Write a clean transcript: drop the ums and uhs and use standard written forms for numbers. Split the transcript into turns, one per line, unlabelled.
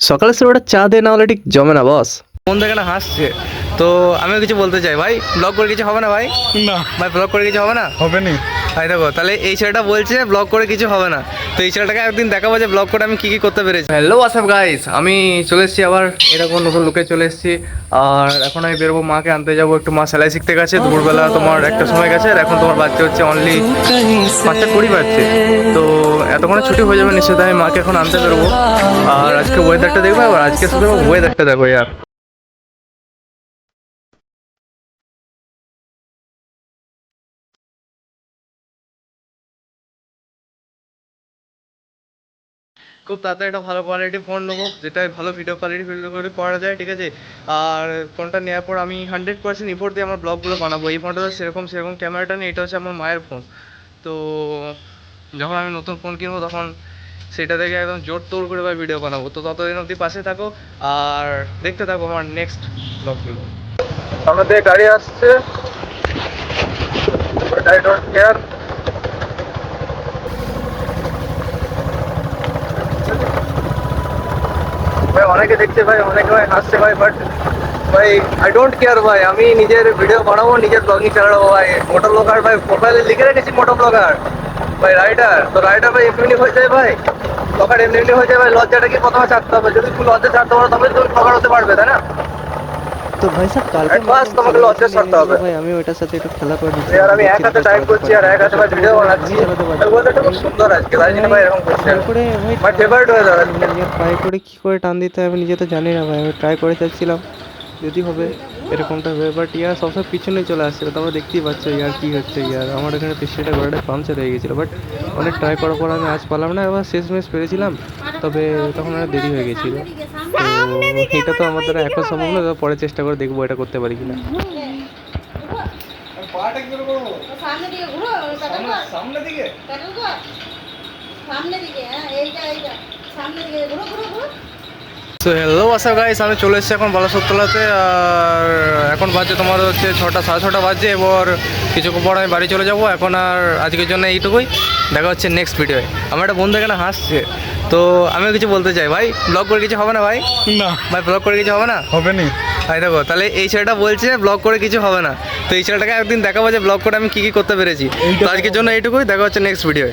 সকালে স্যার ওটা চা দে, না হলে ঠিক জমে না বস। মন থেকে না হাসছে, তো আমিও কিছু বলতে চাই। ভাই ব্লগ করে কিছু হবে না ভাই?
না
ভাই ব্লগ করে কিছু হবে না?
হবে নি।
ভাই দেখো, তাহলে এই ছেলেটা বলছে ব্লগ করে কিছু হবে না, তো এই ছেলেটাকে একদিন দেখাবো যে ব্লগ করে আমি কী কী করতে পেরেছি। হ্যালো হোয়াটসঅ্যাপ গাইস, আমি চলে এসেছি আবার এরকম নতুন লুকে চলে এসেছি। আর এখন আমি বেরোবো, মাকে আনতে যাবো, একটু মা সেলাই শিখতে গেছে। দুপুরবেলা তোমার একটা সময় গেছে, আর এখন তোমার বাচ্চা হচ্ছে অনলি 5:20 বাজছে। তো এতক্ষণে ছুটি হয়ে যাবে নিশ্চয়ই, তাই আমি মাকে এখন আনতে বেরোবো। আর আজকে ওয়েদারটা দেখবো, আর আজকে শুধু ওয়েদারটা দেখো ইয়ার। খুব তাড়াতাড়ি একটা ভালো কোয়ালিটি ফোন নেবো, যেটায় ভালো ভিডিও কোয়ালিটি করা যায়, ঠিক আছে। আর ফোনটা নেওয়ার পর আমি 100% ইফোর্ট দিয়ে আমার ব্লগগুলো বানাবো। এই ফোনটা তো সেরকম ক্যামেরাটা নেই, এটা হচ্ছে আমার মায়ের ফোন। তো যখন আমি নতুন ফোন কিনবো তখন সেটা থেকে একদম জোর তোর করে ভিডিও বানাবো। তো ততদিন অবধি পাশে থাকো আর দেখতে থাকো আমার নেক্সট ব্লগগুলো। আমাদের গাড়ি আসছে, আই ডোন্ট কেয়ার। ভাই অনেকে দেখছে ভাই, অনেকে ভাই হাসছে ভাই, বাট ভাই আই ডোন্ট কেয়ার ভাই। আমি নিজের ভিডিও বানাবো, নিজের ব্লগিং চালাবো ভাই। মোটর ব্লগার ভাই, প্রোফাইলে লিখে রেখেছি মোটর ব্লগার ভাই। রাইডার তো রাইডার ভাই এমনি হয়ে যায় ভাই, ব্লগার এমনি হয়ে যায় ভাই। লজ্জাটা কি প্রথমে ছাড়তে হবে, যদি তুমি লজ্জা ছাড়তে পারো তবে তুমি ব্লগার হতে পারবে, তাই না?
তো ভাই সাহেব কালকে
Advance তোমাকে লজ্জা ছাড়তে হবে
ভাই আমি ওইটার সাথে একটু খেলা করে নিচ্ছি।
আর আমি এক হাতে টাইপ করছি আর এক হাতে ভাই ভিডিও বানাচ্ছি। ওয়েদারটা খুব সুন্দর আজকে, তাই জন্য ভাই এরকম করছি।
তারপরে
মাই ফেভারিট ওয়েদার আজকে।
ট্রাই করে কী করে টান দিতে হয় আমি নিজে তো জানি না ভাই। আমি ট্রাই করে চাচ্ছিলাম যদি হবে এরকমটা হবে, বাট ইয়ার সবসময় পিছনে চলে আসছিলো। তোমরা দেখতেই পাচ্ছ ইয়ার কী হচ্ছে। ইয়ার আমার এখানে পিছনেটা ঘোড়াটা পাংচার হয়ে গেছিলো, বাট অনেক ট্রাই করার পর আমি আজ পারলাম না। এবার শেষমেশ পেরেছিলাম, তবে তখন আর দেরি হয়ে গেছিলো। তো এটা তো আমার দ্বারা এখন সম্ভব না, পরে চেষ্টা করে দেখবো এটা করতে পারি কিনা।
সামনে দিকে ঘুরো, সামনে দিকে প্যাডেল কর, সামনে দিকে, হ্যাঁ এইটা সামনে দিকে ঘুরো ঘুরো ঘুরো।
তো হ্যালো আশা গাইস, আমি চলে এসেছি এখন বালাসোরতলাতে। আর এখন বাজছে তোমার হচ্ছে 6টা, 6:30 বাজছে। এবার কিছুক্ষণ পর আমি বাড়ি চলে যাব। এখন আর আজকের জন্য এইটুকুই, দেখা হচ্ছে নেক্সট ভিডিওয়। আমার একটা বন্ধু এখানে হাসছে, তো আমিও কিছু বলতে চাই। ভাই ব্লগ করে কিছু হবে না ভাই?
না
ভাই ব্লগ করে কিছু হবে না?
হবে নি।
ভাই দেখো, তাহলে এই ছেলেটা বলছে ব্লগ করে কিছু হবে না, তো এই ছেলেটাকে একদিন দেখাবো যে ব্লগ করে আমি কী কী করতে পেরেছি। তো আজকের জন্য এইটুকুই, দেখা হচ্ছে নেক্সট ভিডিওয়।